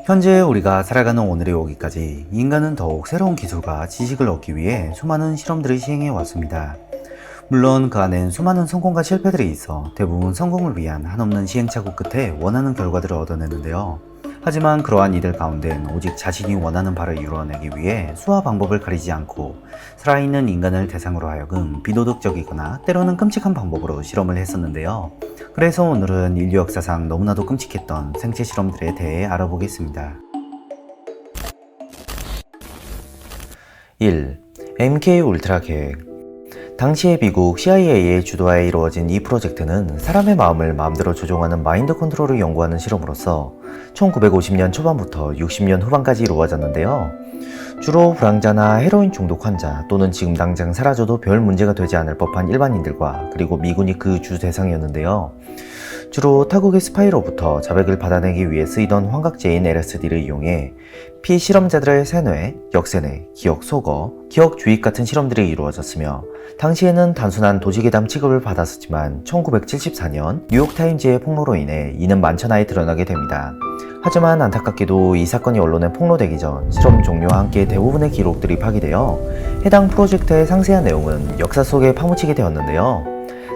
현재 우리가 살아가는 오늘에 오기까지 인간은 더욱 새로운 기술과 지식을 얻기 위해 수많은 실험들을 시행해 왔습니다. 물론 그 안엔 수많은 성공과 실패들이 있어 대부분 성공을 위한 한없는 시행착오 끝에 원하는 결과들을 얻어내는데요. 하지만 그러한 이들 가운데는 오직 자신이 원하는 바를 이루어내기 위해 수와 방법을 가리지 않고 살아있는 인간을 대상으로 하여금 비도덕적이거나 때로는 끔찍한 방법으로 실험을 했었는데요. 그래서 오늘은 인류 역사상 너무나도 끔찍했던 생체 실험들에 대해 알아보겠습니다. 1. MK 울트라 계획. 당시의 미국 CIA의 주도하에 이루어진 이 프로젝트는 사람의 마음을 마음대로 조종하는 마인드 컨트롤을 연구하는 실험으로서 1950년 초반부터 60년 후반까지 이루어졌는데요. 주로 불황자나 헤로인 중독 환자 또는 지금 당장 사라져도 별 문제가 되지 않을 법한 일반인들과 그리고 미군이 그 주 대상이었는데요. 주로 타국의 스파이로부터 자백을 받아내기 위해 쓰이던 환각제인 LSD를 이용해 피실험자들의 세뇌, 역세뇌, 기억 소거, 기억 주입 같은 실험들이 이루어졌으며 당시에는 단순한 도시괴담 취급을 받았었지만 1974년 뉴욕타임즈의 폭로로 인해 이는 만천하에 드러나게 됩니다. 하지만 안타깝게도 이 사건이 언론에 폭로되기 전 실험 종료와 함께 대부분의 기록들이 파기되어 해당 프로젝트의 상세한 내용은 역사 속에 파묻히게 되었는데요.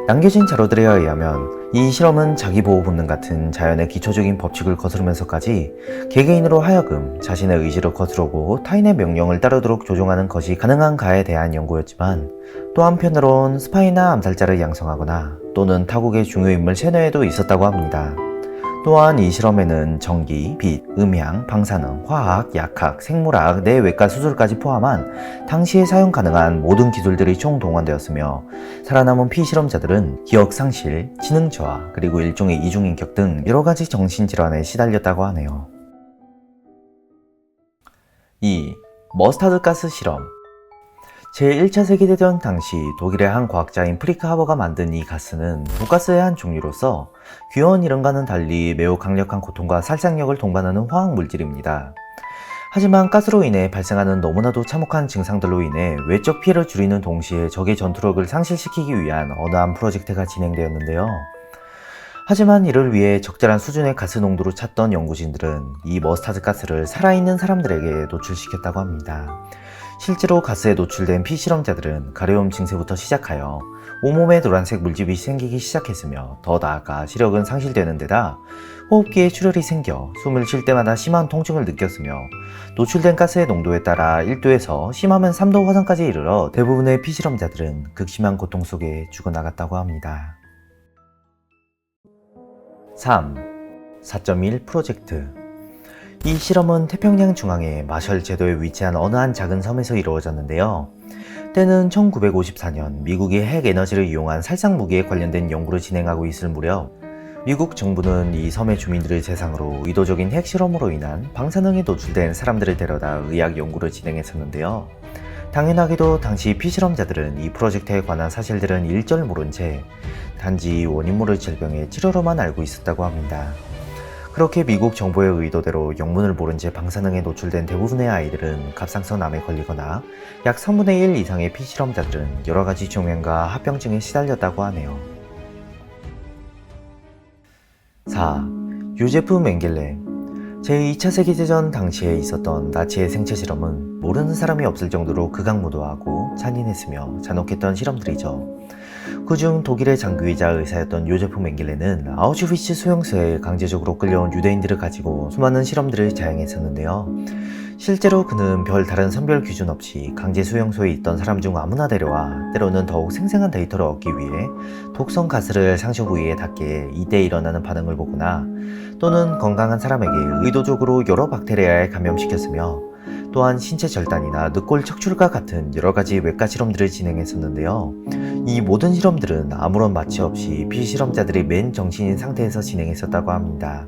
남겨진 자료들에 의하면 이 실험은 자기보호 본능 같은 자연의 기초적인 법칙을 거스르면서까지 개개인으로 하여금 자신의 의지를 거스르고 타인의 명령을 따르도록 조종하는 것이 가능한가에 대한 연구였지만 또 한편으론 스파이나 암살자를 양성하거나 또는 타국의 중요인물 세뇌에도 있었다고 합니다. 또한 이 실험에는 전기, 빛, 음향, 방사능, 화학, 약학, 생물학, 뇌외과 수술까지 포함한 당시에 사용 가능한 모든 기술들이 총동원되었으며 살아남은 피실험자들은 기억 상실, 지능 저하, 그리고 일종의 이중인격 등 여러가지 정신질환에 시달렸다고 하네요. 2. 머스타드 가스 실험. 제1차 세계대전 당시 독일의 한 과학자인 프리크 하버가 만든 이 가스는 독가스의 한 종류로서 귀여운 이름과는 달리 매우 강력한 고통과 살상력을 동반하는 화학 물질입니다. 하지만 가스로 인해 발생하는 너무나도 참혹한 증상들로 인해 외적 피해를 줄이는 동시에 적의 전투력을 상실시키기 위한 어느 한 프로젝트가 진행되었는데요. 하지만 이를 위해 적절한 수준의 가스 농도를 찾던 연구진들은 이 머스타드 가스를 살아있는 사람들에게 노출시켰다고 합니다. 실제로 가스에 노출된 피실험자들은 가려움 증세부터 시작하여 온몸에 노란색 물집이 생기기 시작했으며 더 나아가 시력은 상실되는 데다 호흡기에 출혈이 생겨 숨을 쉴 때마다 심한 통증을 느꼈으며 노출된 가스의 농도에 따라 1도에서 심하면 3도 화상까지 이르러 대부분의 피실험자들은 극심한 고통 속에 죽어나갔다고 합니다. 3. 4.1 프로젝트. 이 실험은 태평양 중앙의 마셜 제도에 위치한 어느 한 작은 섬에서 이루어졌는데요. 때는 1954년 미국이 핵 에너지를 이용한 살상 무기에 관련된 연구를 진행하고 있을 무렵 미국 정부는 이 섬의 주민들을 대상으로 의도적인 핵 실험으로 인한 방사능에 노출된 사람들을 데려다 의학 연구를 진행했었는데요. 당연하게도 당시 피실험자들은 이 프로젝트에 관한 사실들은 일절 모른 채 단지 원인 모를 질병의 치료로만 알고 있었다고 합니다. 그렇게 미국 정부의 의도대로 영문을 모른 채 방사능에 노출된 대부분의 아이들은 갑상선 암에 걸리거나 약 3분의 1 이상의 피실험자들은 여러가지 종양과 합병증에 시달렸다고 하네요. 4. 요제프 맹겔레. 제2차 세계대전 당시에 있었던 나치의 생체 실험은 모르는 사람이 없을 정도로 극악무도하고 잔인했으며 잔혹했던 실험들이죠. 그중 독일의 장교이자 의사였던 요제프 맹겔레는 아우슈비츠 수용소에 강제적으로 끌려온 유대인들을 가지고 수많은 실험들을 자행했었는데요. 실제로 그는 별 다른 선별 기준 없이 강제 수용소에 있던 사람 중 아무나 데려와 때로는 더욱 생생한 데이터를 얻기 위해 독성 가스를 상처 부위에 닿게 이때 일어나는 반응을 보거나 또는 건강한 사람에게 의도적으로 여러 박테리아에 감염시켰으며 또한 신체 절단이나 늑골 척출과 같은 여러가지 외과 실험들을 진행했었는데요. 이 모든 실험들은 아무런 마취 없이 피실험자들이 맨 정신인 상태에서 진행했었다고 합니다.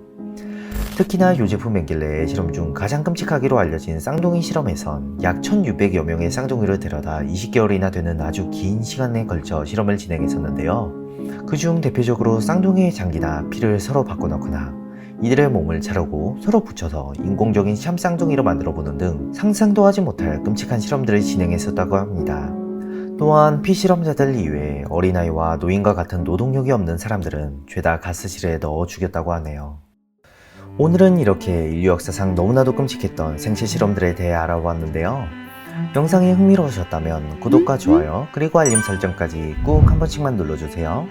특히나 요제프 맹겔레의 실험 중 가장 끔찍하기로 알려진 쌍둥이 실험에선 약 1600여 명의 쌍둥이를 데려다 20개월이나 되는 아주 긴 시간에 걸쳐 실험을 진행했었는데요. 그중 대표적으로 쌍둥이의 장기나 피를 서로 바꿔놓거나 이들의 몸을 자르고 서로 붙여서 인공적인 샴쌍둥이로 만들어보는 등 상상도 하지 못할 끔찍한 실험들을 진행했었다고 합니다. 또한 피실험자들 이외에 어린아이와 노인과 같은 노동력이 없는 사람들은 죄다 가스실에 넣어 죽였다고 하네요. 오늘은 이렇게 인류 역사상 너무나도 끔찍했던 생체 실험들에 대해 알아보았는데요. 영상이 흥미로우셨다면 구독과 좋아요 그리고 알림 설정까지 꾹 한 번씩만 눌러주세요.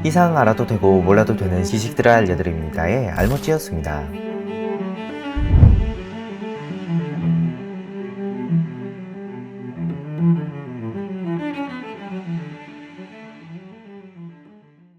이상 알아도 되고 몰라도 되는 지식들을 알려드립니다의 알못지였습니다.